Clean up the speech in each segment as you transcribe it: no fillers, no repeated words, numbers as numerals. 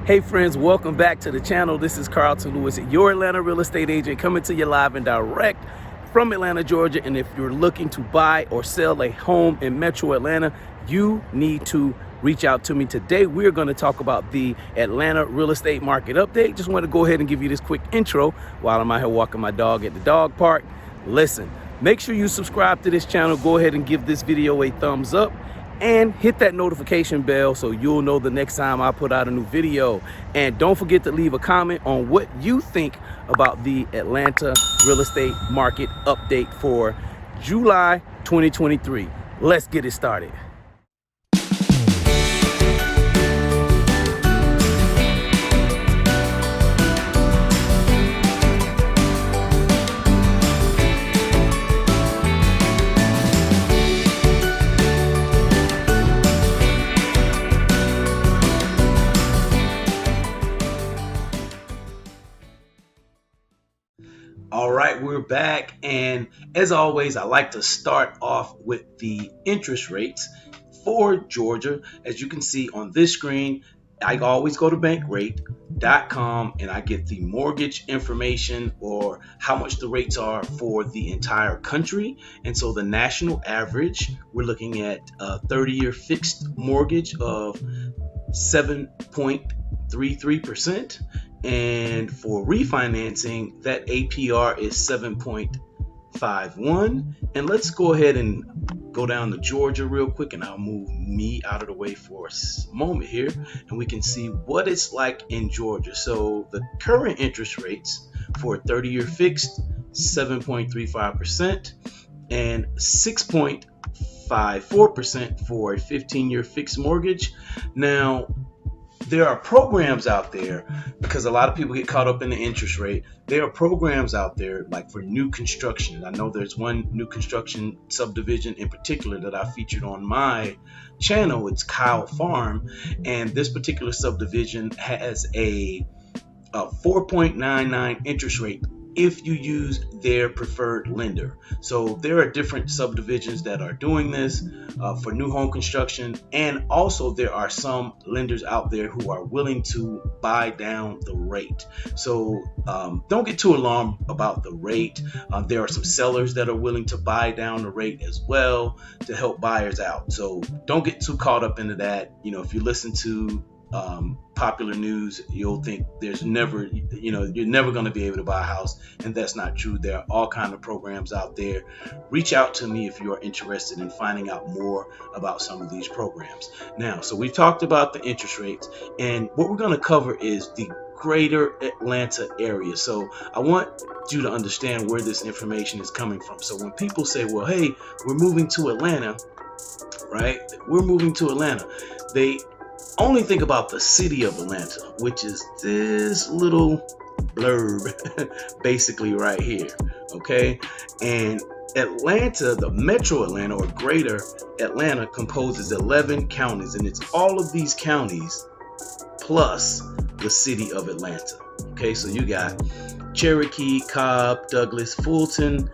Hey friends, welcome back to the channel. This is Carlton Lewis, your Atlanta real estate agent, coming to you live and direct from Atlanta, Georgia. And if you're looking to buy or sell a home in Metro Atlanta, you need to reach out to me. Today, we're going to talk about the Atlanta real estate market update. Just want to go ahead and give you this quick intro while I'm out here walking my dog at the dog park. Listen, make sure you subscribe to this channel. Go ahead and give this video a thumbs up and hit that notification bell so you'll know the next time I put out a new video. And don't forget to leave a comment on what you think about the Atlanta real estate market update for July 2023. Let's get it started. All right, we're back, and as always, I like to start off with the interest rates for Georgia. As you can see on this screen, I always go to bankrate.com and I get the mortgage information, or how much the rates are for the entire country. And so the national average, we're looking at a 30-year fixed mortgage of 7.33%. And for refinancing, that APR is 7.51. And let's go ahead and go down to Georgia real quick, and I'll move me out of the way for a moment here, and we can see what it's like in Georgia. So the current interest rates for a 30-year fixed, 7.35%, and 6.54% for a 15-year fixed mortgage. Now, there are programs out there, because a lot of people get caught up in the interest rate. There are programs out there like for new construction. I know there's one new construction subdivision in particular that I featured on my channel. It's Kyle Farm, and this particular subdivision has a 4.99 interest rate if you use their preferred lender. So there are different subdivisions that are doing this for new home construction, and also there are some lenders out there who are willing to buy down the rate. So don't get too alarmed about the rate. There are some sellers that are willing to buy down the rate as well to help buyers out. So don't get too caught up into that. You know, if you listen to popular news, you'll think there's never, you're never going to be able to buy a house, and that's not true. There are all kinds of programs out there. Reach out to me if you're interested in finding out more about some of these programs. Now, so we've talked about the interest rates, and what we're going to cover is the greater Atlanta area. So I want you to understand where this information is coming from. So when people say, well, hey, we're moving to Atlanta, right? We're moving to Atlanta. They only think about the city of Atlanta, which is this little blurb basically right here, okay? And Atlanta, the Metro Atlanta or Greater Atlanta, composes 11 counties, and it's all of these counties plus the city of Atlanta, okay? So you got Cherokee, Cobb, Douglas, Fulton,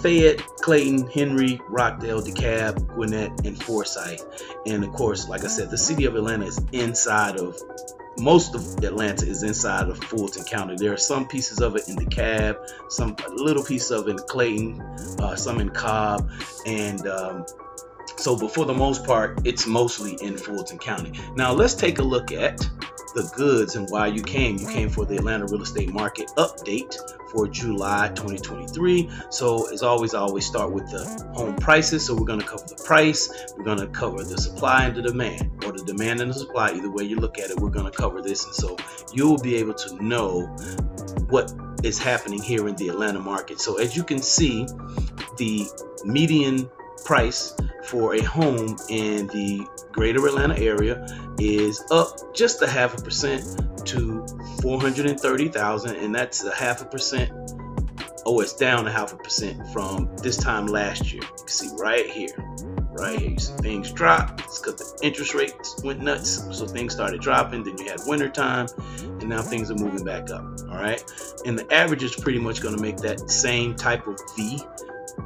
Fayette, Clayton, Henry, Rockdale, DeKalb, Gwinnett, and Forsyth. And of course, like I said, the city of Atlanta is inside of, most of Atlanta is inside of Fulton County. There are some pieces of it in DeKalb, some little piece of it in Clayton, some in Cobb, and but for the most part, it's mostly in Fulton County. Now let's take a look at the goods and why you came. You came for the Atlanta real estate market update for July 2023. So as always, I always start with the home prices. So we're going to cover the price. We're going to cover the supply and the demand, or the demand and the supply. Either way you look at it, we're going to cover this. And so you'll be able to know what is happening here in the Atlanta market. So as you can see, the median price for a home in the greater Atlanta area is up just 0.5% to $430,000, and that's 0.5%. Oh, it's down 0.5% from this time last year. You can see right here. You see things drop. It's because the interest rates went nuts, so things started dropping. Then you had winter time, and now things are moving back up. All right, and the average is pretty much going to make that same type of V,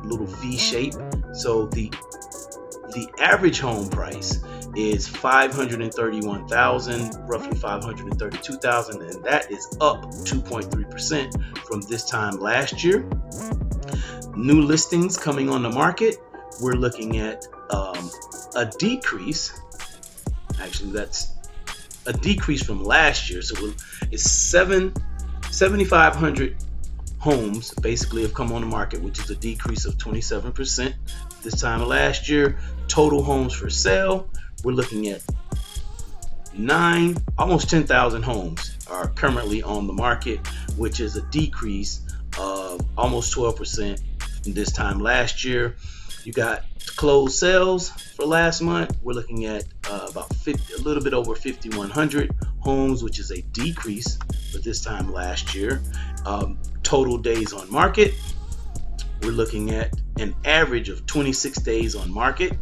little V shape. So the The average home price is 531,000, roughly 532,000, and that is up 2.3% from this time last year. New listings coming on the market, we're looking at a decrease. Actually, that's a decrease from last year. So it's 7,500 homes basically have come on the market, which is a decrease of 27% this time of last year. Total homes for sale, we're looking at almost 10,000 homes are currently on the market, which is a decrease of almost 12% from this time last year. You got closed sales for last month. We're looking at a little bit over 5,100 homes, which is a decrease for this time last year. Total days on market, we're looking at an average of 26 days on market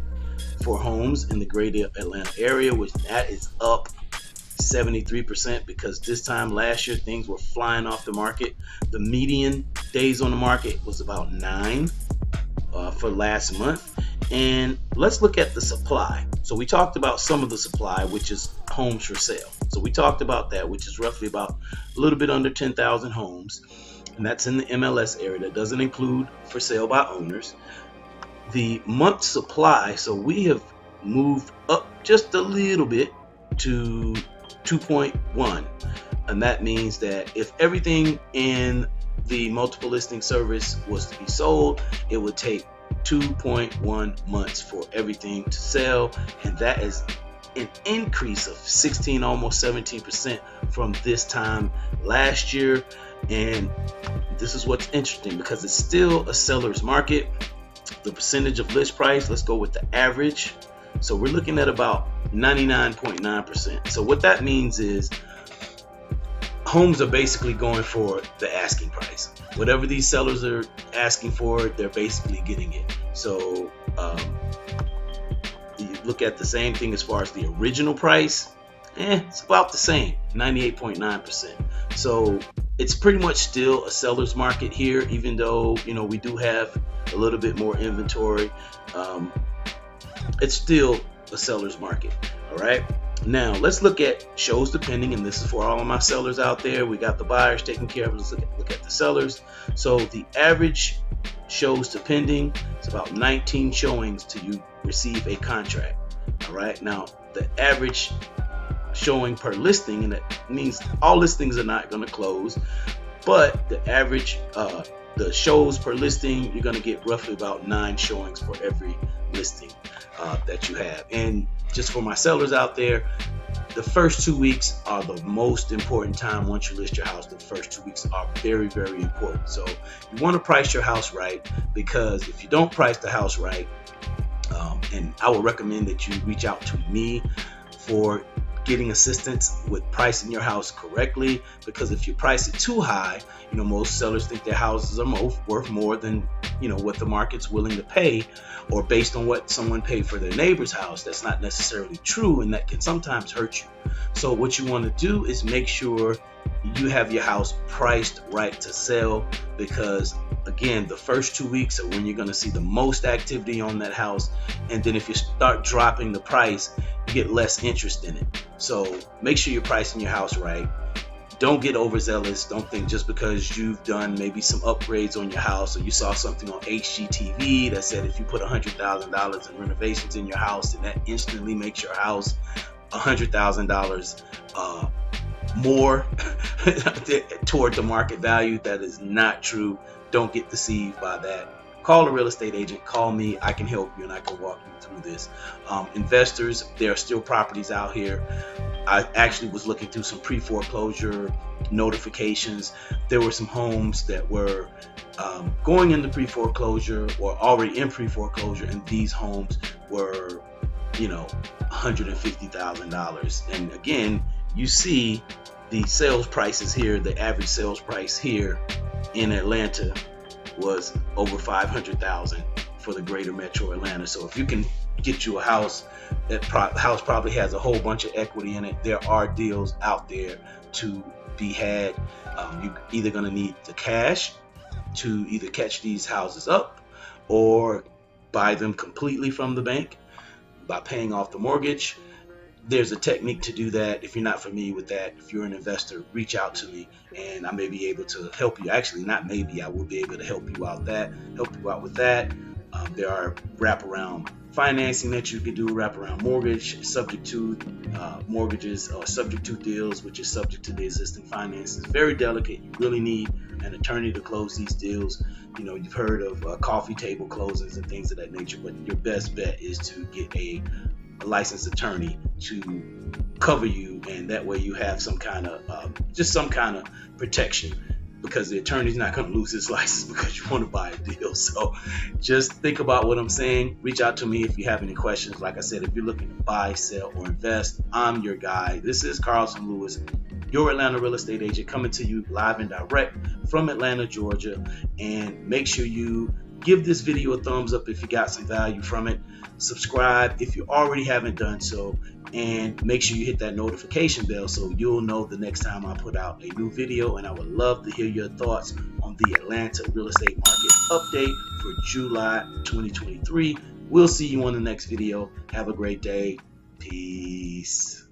for homes in the greater Atlanta area, which that is up 73% because this time last year things were flying off the market. The median days on the market was about 9 for last month. And let's look at the supply. So we talked about some of the supply, which is homes for sale. So we talked about that, which is roughly about a little bit under 10,000 homes. And that's in the MLS area. That doesn't include for sale by owners. The month supply, so we have moved up just a little bit to 2.1. And that means that if everything in the multiple listing service was to be sold, it would take 2.1 months for everything to sell. And that is an increase of 16, almost 17% from this time last year. And this is what's interesting because it's still a seller's market. The percentage of list price, let's go with the average. So we're looking at about 99.9%. So what that means is homes are basically going for the asking price. Whatever these sellers are asking for, they're basically getting it. So you look at the same thing as far as the original price, it's about the same, 98.9%. So it's pretty much still a seller's market here, even though, we do have a little bit more inventory. It's still a seller's market. All right. Now let's look at shows depending, and this is for all of my sellers out there. We got the buyers taken care of. Let's look at the sellers. So the average shows to pending is about 19 showings till you receive a contract. All right. Now the average showing per listing, and that means all listings are not going to close, but the average the shows per listing, you're going to get roughly about 9 showings for every listing that you have. And just for my sellers out there, the first 2 weeks are the most important time. Once you list your house, the first 2 weeks are very, very important. So you want to price your house right, because if you don't price the house right, and I would recommend that you reach out to me for getting assistance with pricing your house correctly, because if you price it too high, most sellers think their houses are worth more than what the market's willing to pay, or based on what someone paid for their neighbor's house. That's not necessarily true, and that can sometimes hurt you. So what you want to do is make sure you have your house priced right to sell, because again, the first 2 weeks are when you're going to see the most activity on that house. And then if you start dropping the price, you get less interest in it. So make sure you're pricing your house right. Don't get overzealous. Don't think just because you've done maybe some upgrades on your house, or you saw something on HGTV that said if you put $100,000 in renovations in your house, and that instantly makes your house $100,000 more toward the market value. That is not true. Don't get deceived by that. Call a real estate agent. Call me. I can help you and I can walk you through this. Investors, there are still properties out here. I actually was looking through some pre-foreclosure notifications. There were some homes that were going into pre-foreclosure or already in pre-foreclosure, and these homes were, $150,000. And again, you see the sales prices here. The average sales price here in Atlanta was over $500,000 for the greater metro Atlanta. So if you can get you a house, that house probably has a whole bunch of equity in it. There are deals out there to be had. You're either going to need the cash to either catch these houses up or buy them completely from the bank. by paying off the mortgage. There's a technique to do that. If you're not familiar with that, if you're an investor, reach out to me and I may be able to help you. Actually, not maybe, I will be able to help you out with that. There are wraparound financing that you can do, wraparound mortgage, subject to mortgages or subject to deals, which is subject to the existing finances. Very delicate. You really need an attorney to close these deals. You know, you've heard of coffee table closings and things of that nature, but your best bet is to get a licensed attorney to cover you, and that way you have some kind of just some kind of protection, because the attorney's not going to lose his license because you want to buy a deal. So just think about what I'm saying. Reach out to me if you have any questions. Like I said, if you're looking to buy, sell, or invest, I'm your guy. This is Carlton Lewis, your Atlanta real estate agent, coming to you live and direct from Atlanta, Georgia. And make sure you give this video a thumbs up if you got some value from it. Subscribe if you already haven't done so, and make sure you hit that notification bell so you'll know the next time I put out a new video. And I would love to hear your thoughts on the Atlanta real estate market update for July 2023. We'll see you on the next video. Have a great day. Peace.